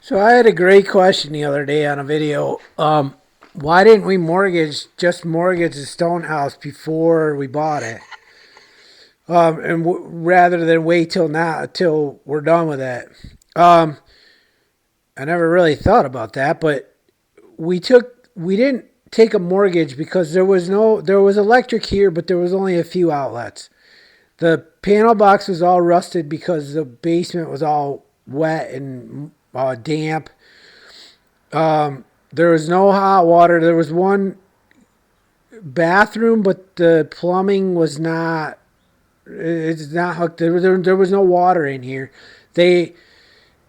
So I had a great question the other day on a video. Why didn't we mortgage the stone house before we bought it? Rather than wait till now, till we're done with it. Um, I never really thought about that, but we didn't take a mortgage because there was electric here, but there was only a few outlets. The panel box was all rusted because the basement was all wet and damp. There was no hot water. There was one bathroom, but the plumbing was not. It's not hooked. There was no water in here. They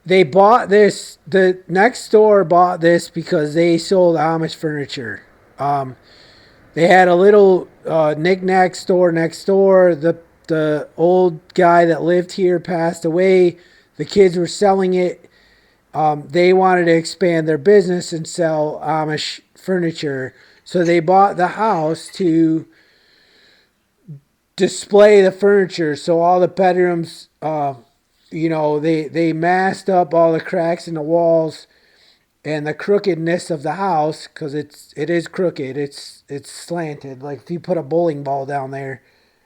they bought this. The next door bought this because they sold Amish furniture. Um, they had a little knick-knack store next door. The old guy that lived here passed away. The kids were selling it. They wanted to expand their business and sell Amish furniture. So they bought the house to display the furniture. So all the bedrooms, they masked up all the cracks in the walls and the crookedness of the house because it is crooked. It's slanted. Like if you put a bowling ball down there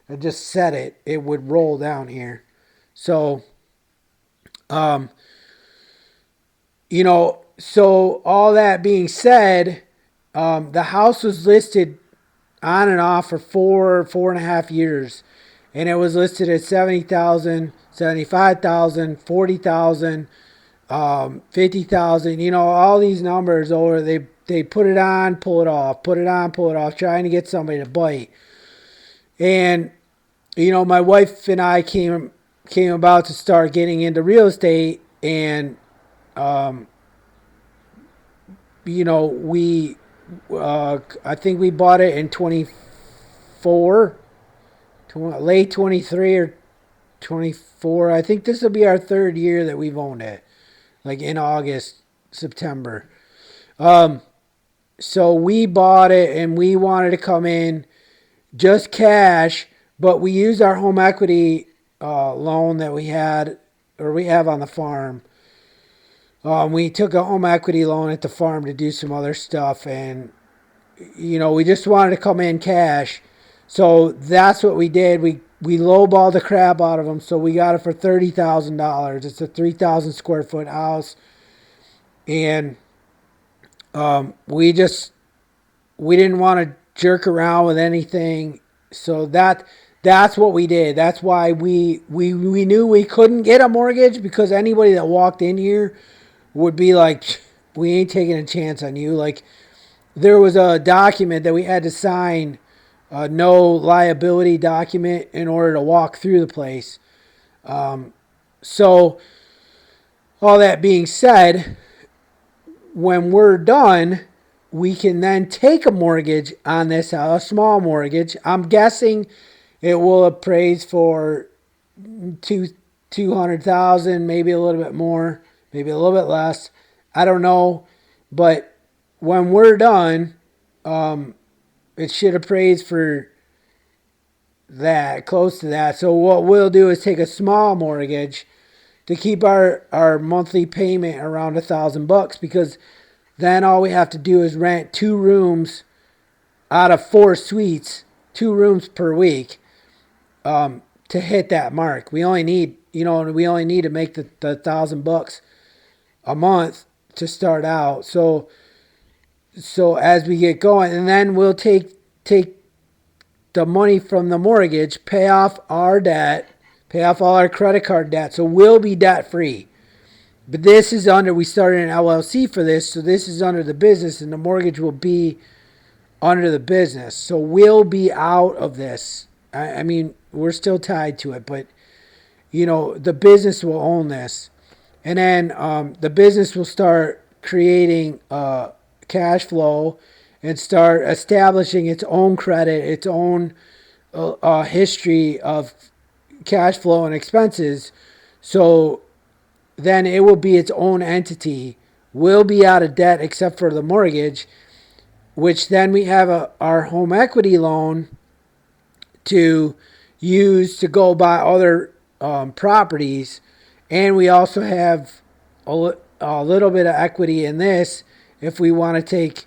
and just set it, it would roll down here. So um, so all that being said, the house was listed on and off for 4.5 years, and it was listed at 70,000, 75,000, 40,000, 50,000. All these numbers over. They put it on, pull it off, put it on, pull it off, trying to get somebody to bite. And my wife and I came about to start getting into real estate, and um, we I think we bought it in 24, late 23 or 24. I think this will be our third year that we've owned it, like in August, September. Um, so we bought it and we wanted to come in just cash, but we used our home equity loan that we have on the farm. We took a home equity loan at the farm to do some other stuff, and we just wanted to come in cash. So that's what we did. We lowballed the crap out of them. So we got it for $30,000. It's a 3,000 square foot house, and we didn't want to jerk around with anything. So that's what we did. That's why we knew we couldn't get a mortgage because anybody that walked in here would be like, we ain't taking a chance on you. Like there was a document that we had to sign, a no liability document in order to walk through the place. So all that being said, when we're done, we can then take a mortgage on this house, a small mortgage. I'm guessing it will appraise for two 200,000, maybe a little bit more, maybe a little bit less. I don't know, but when we're done, it should appraise for that, close to that. So what we'll do is take a small mortgage to keep our monthly payment around $1,000 because then all we have to do is rent 2 rooms out of 4 suites, 2 rooms per week, to hit that mark. We only need to make the $1,000 a month to start out. So as we get going, and then we'll take the money from the mortgage, pay off our debt, pay off all our credit card debt. So we'll be debt free. But we started an LLC for this, so this is under the business, and the mortgage will be under the business. So we'll be out of this. I mean, we're still tied to it, but the business will own this, and then the business will start creating cash flow and start establishing its own credit, its own history of cash flow and expenses. So then it will be its own entity. We'll be out of debt except for the mortgage, which then we have our home equity loan to use to go buy other properties, and we also have a little bit of equity in this if we want to take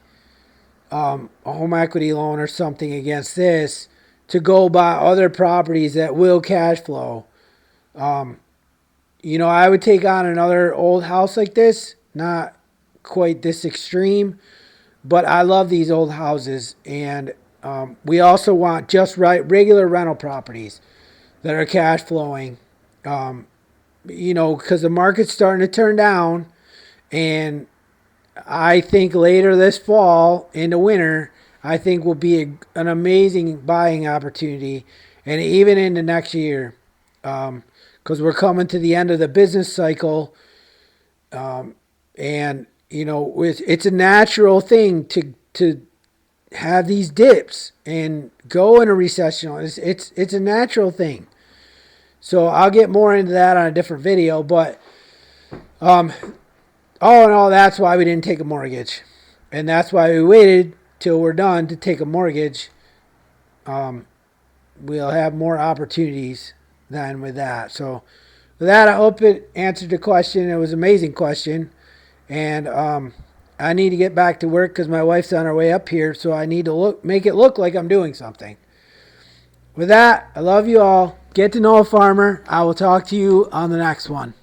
a home equity loan or something against this to go buy other properties that will cash flow. I would take on another old house like this, not quite this extreme, but I love these old houses. And we also want just regular rental properties that are cash flowing, because the market's starting to turn down. And I think later this fall into winter, I think will be an amazing buying opportunity, and even into next year, because we're coming to the end of the business cycle, and it's a natural thing to have these dips and go in a recession. It's a natural thing. So I'll get more into that on a different video, but all in all, that's why we didn't take a mortgage. And that's why we waited till we're done to take a mortgage. We'll have more opportunities than with that. So with that, I hope it answered the question. It was an amazing question. And I need to get back to work because my wife's on her way up here. So I need to make it look like I'm doing something. With that, I love you all. Get to know a farmer. I will talk to you on the next one.